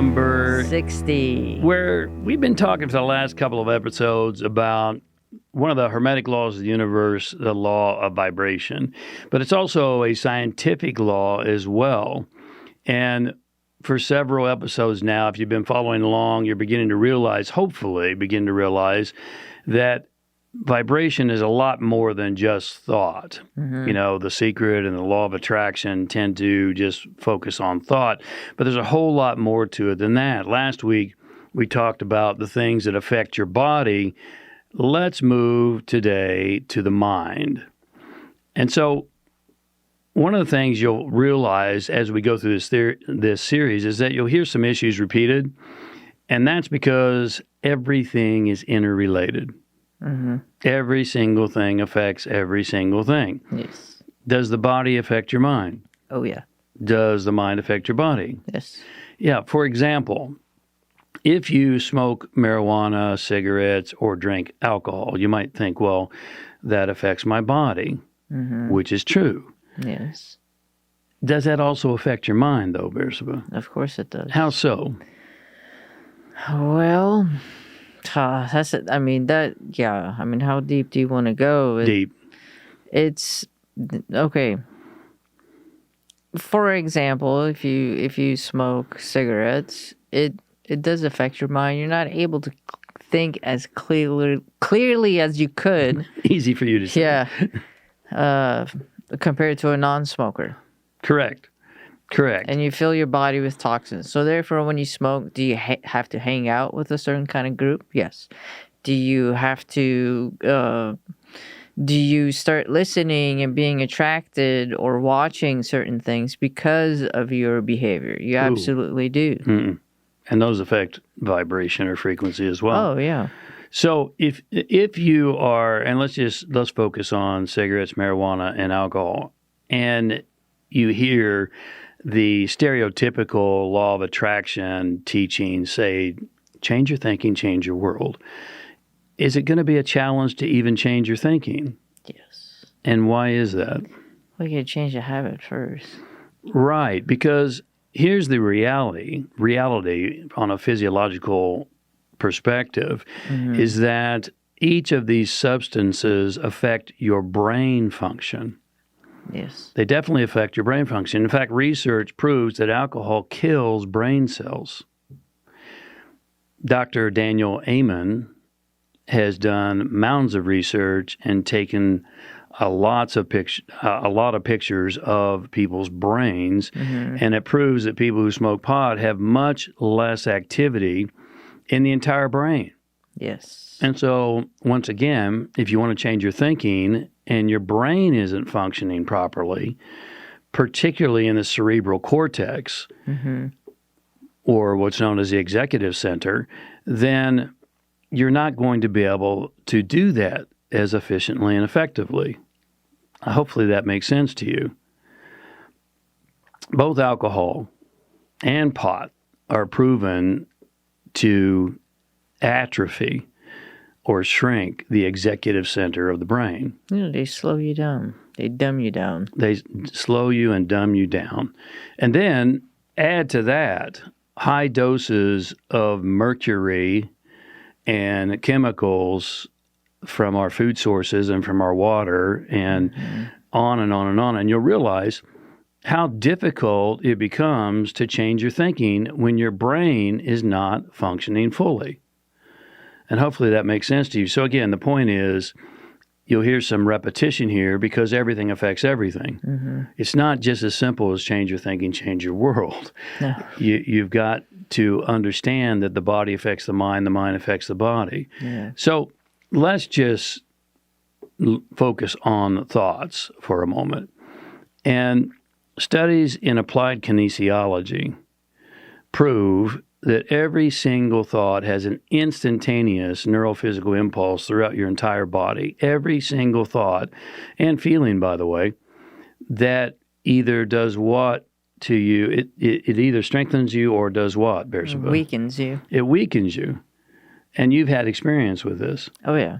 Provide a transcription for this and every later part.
number 60, where we've been talking for the last couple of episodes about one of the hermetic laws of the universe, the law of vibration. But it's also a scientific law as well. And for several episodes now, if you've been following along, you're beginning to realize, hopefully begin to realize, that vibration is a lot more than just thought. Mm-hmm. You know, the secret and the law of attraction tend to just focus on thought, but there's a whole lot more to it than that. Last week, we talked about the things that affect your body. Let's move today to the mind. And so one of the things you'll realize as we go through this series is that you'll hear some issues repeated, and that's because everything is interrelated. Mm-hmm. Every single thing affects every single thing. Yes. Does the body affect your mind? Oh, yeah. Does the mind affect your body? Yes. Yeah. For example, if you smoke marijuana, cigarettes, or drink alcohol, you might think, well, that affects my body, which is true. Yes. Does that also affect your mind, though, Bersabeh? Of course it does. How so? Well, that's it. I mean, how deep do you want to go? Deep. It's okay. For example, if you smoke cigarettes, it does affect your mind. You're not able to think as clearly as you could. Easy for you to say. Yeah. Compared to a non-smoker. Correct. And you fill your body with toxins. So therefore, when you smoke, do you have to hang out with a certain kind of group? Yes. Do you have to, do you start listening and being attracted or watching certain things because of your behavior? You absolutely do. Mm-mm. And those affect vibration or frequency as well. Oh, yeah. So if you are, and let's focus on cigarettes, marijuana, and alcohol, and you hear the stereotypical law of attraction teaching say, change your thinking, change your world. Is it going to be a challenge to even change your thinking? Yes. And why is that? Well, you got to change the habit first. Right, because here's the reality on a physiological perspective is that each of these substances affect your brain function. Yes. They definitely affect your brain function. In fact, research proves that alcohol kills brain cells. Dr. Daniel Amen has done mounds of research and taken a lot of pictures of people's brains, and it proves that people who smoke pot have much less activity in the entire brain. Yes. And so, once again, if you want to change your thinking and your brain isn't functioning properly, particularly in the cerebral cortex, or what's known as the executive center, then you're not going to be able to do that as efficiently and effectively. Hopefully that makes sense to you. Both alcohol and pot are proven to atrophy or shrink the executive center of the brain. You know, they slow you down. They dumb you down. They slow you and dumb you down. And then add to that high doses of mercury and chemicals from our food sources and from our water and on and on and on. And you'll realize how difficult it becomes to change your thinking when your brain is not functioning fully. And hopefully that makes sense to you. So again, the point is, you'll hear some repetition here because everything affects everything. It's not just as simple as change your thinking, change your world. No. You've got to understand that the body affects the mind affects the body. Yeah. So let's just focus on thoughts for a moment. And studies in applied kinesiology prove that every single thought has an instantaneous neurophysical impulse throughout your entire body. Every single thought and feeling, by the way, that either does what to you? It either strengthens you or does what, Bersabeh? Weakens you. It weakens you. And you've had experience with this. Oh, yeah.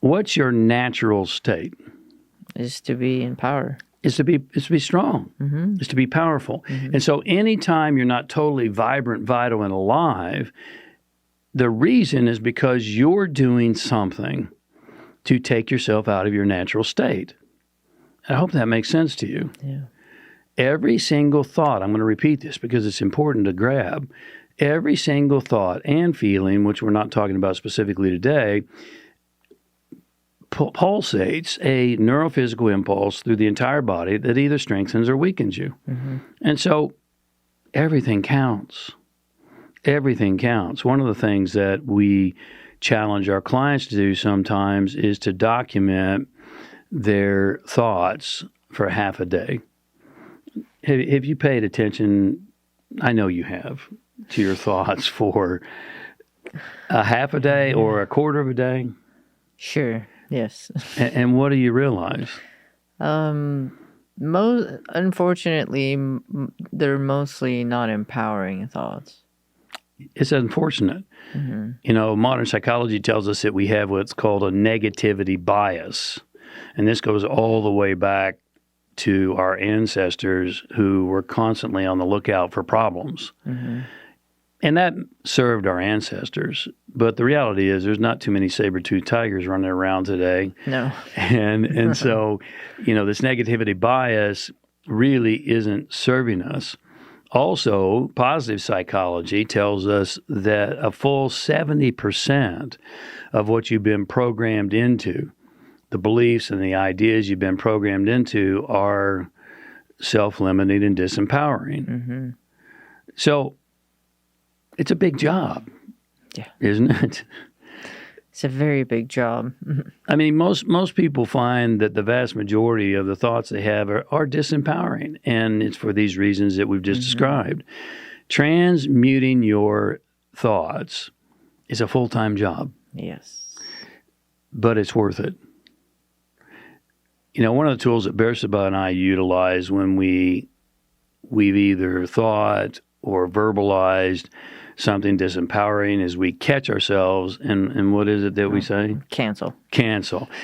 What's your natural state? Is to be in power. is to be strong, is to be powerful. And so anytime you're not totally vibrant, vital, and alive, the reason is because you're doing something to take yourself out of your natural state. I hope that makes sense to you. Yeah. Every single thought, I'm going to repeat this because it's important to grab, every single thought and feeling, which we're not talking about specifically today, pulsates a neurophysical impulse through the entire body that either strengthens or weakens you. And so everything counts. Everything counts. One of the things that we challenge our clients to do sometimes is to document their thoughts for half a day. Have you paid attention, I know you have, to your thoughts for a half a day or a quarter of a day? Sure. Yes. And what do you realize? Unfortunately, they're mostly not empowering thoughts. It's unfortunate. You know, modern psychology tells us that we have what's called a negativity bias. And this goes all the way back to our ancestors who were constantly on the lookout for problems. And that served our ancestors. But the reality is there's not too many saber-toothed tigers running around today. No. And so, you know, this negativity bias really isn't serving us. Also, positive psychology tells us that a full 70% of what you've been programmed into, the beliefs and the ideas you've been programmed into, are self-limiting and disempowering. So it's a big job, isn't it? It's a very big job. I mean, most people find that the vast majority of the thoughts they have are disempowering, and it's for these reasons that we've just described. Transmuting your thoughts is a full-time job. Yes. But it's worth it. You know, one of the tools that Bersabeh and I utilize when we've either thought or verbalized something disempowering is we catch ourselves and what is it that we say? Cancel.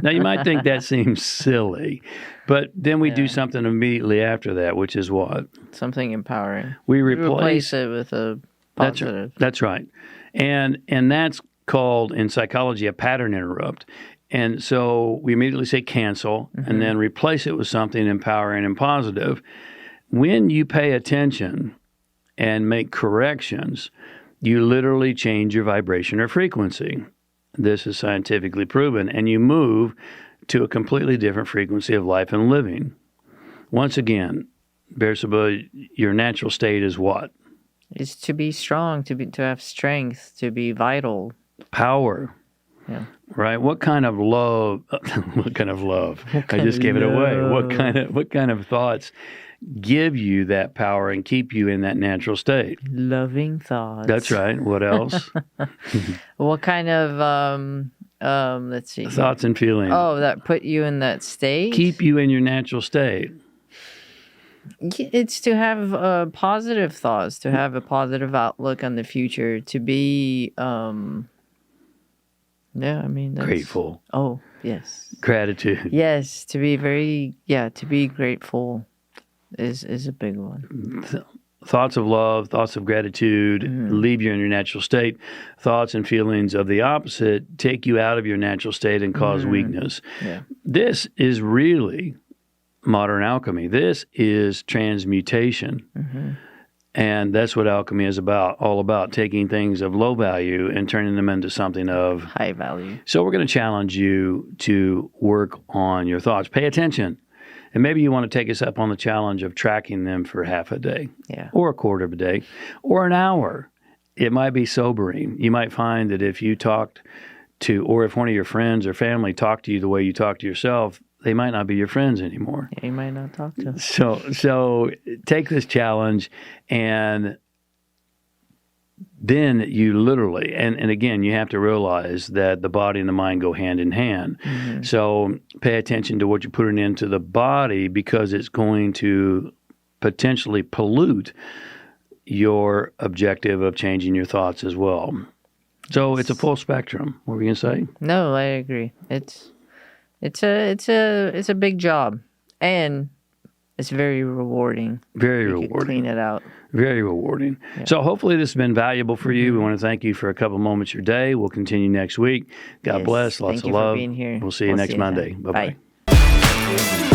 Now, you might think that seems silly, but then we do something immediately after that, which is what? Something empowering. We replace it with a positive. That's right. And that's called in psychology a pattern interrupt. And so we immediately say cancel and then replace it with something empowering and positive. When you pay attention and make corrections, you literally change your vibration or frequency. This is scientifically proven. And you move to a completely different frequency of life and living. Once again, Bersabeh, your natural state is what? It's to be strong, to have strength, to be vital. Power. Yeah. Right? What kind of love? What kind of love? I just gave it away. What kind of thoughts give you that power and keep you in that natural state? Loving thoughts. That's right. What else? What kind of let's see. Thoughts and feelings. Oh, that put you in that state? Keep you in your natural state. It's to have positive thoughts, to have a positive outlook on the future, to be that's grateful. Oh, yes. Gratitude. Yes, to be to be grateful is a big one. Thoughts of love, thoughts of gratitude leave you in your natural state. Thoughts and feelings of the opposite take you out of your natural state and cause weakness. Yeah. This is really modern alchemy. This is transmutation. And that's what alchemy is all about, taking things of low value and turning them into something of high value. So we're going to challenge you to work on your thoughts. Pay attention. And maybe you want to take us up on the challenge of tracking them for half a day, or a quarter of a day, or an hour. It might be sobering. You might find that if you talked to, or if one of your friends or family talked to you the way you talk to yourself, they might not be your friends anymore. Yeah, you might not talk to them. So take this challenge, and then you literally, and again, you have to realize that the body and the mind go hand in hand. So pay attention to what you're putting into the body, because it's going to potentially pollute your objective of changing your thoughts as well. So it's a full spectrum. What were you going to say? No, I agree. It's a big job, and It's very rewarding. Very You can rewarding. clean it out. Very rewarding. Yeah. So hopefully this has been valuable for you. We want to thank you for a couple moments of your day. We'll continue next week. God Yes. bless. Lots Thank of you for love. being here. We'll see you We'll next see you Monday. then. Bye-bye. Bye.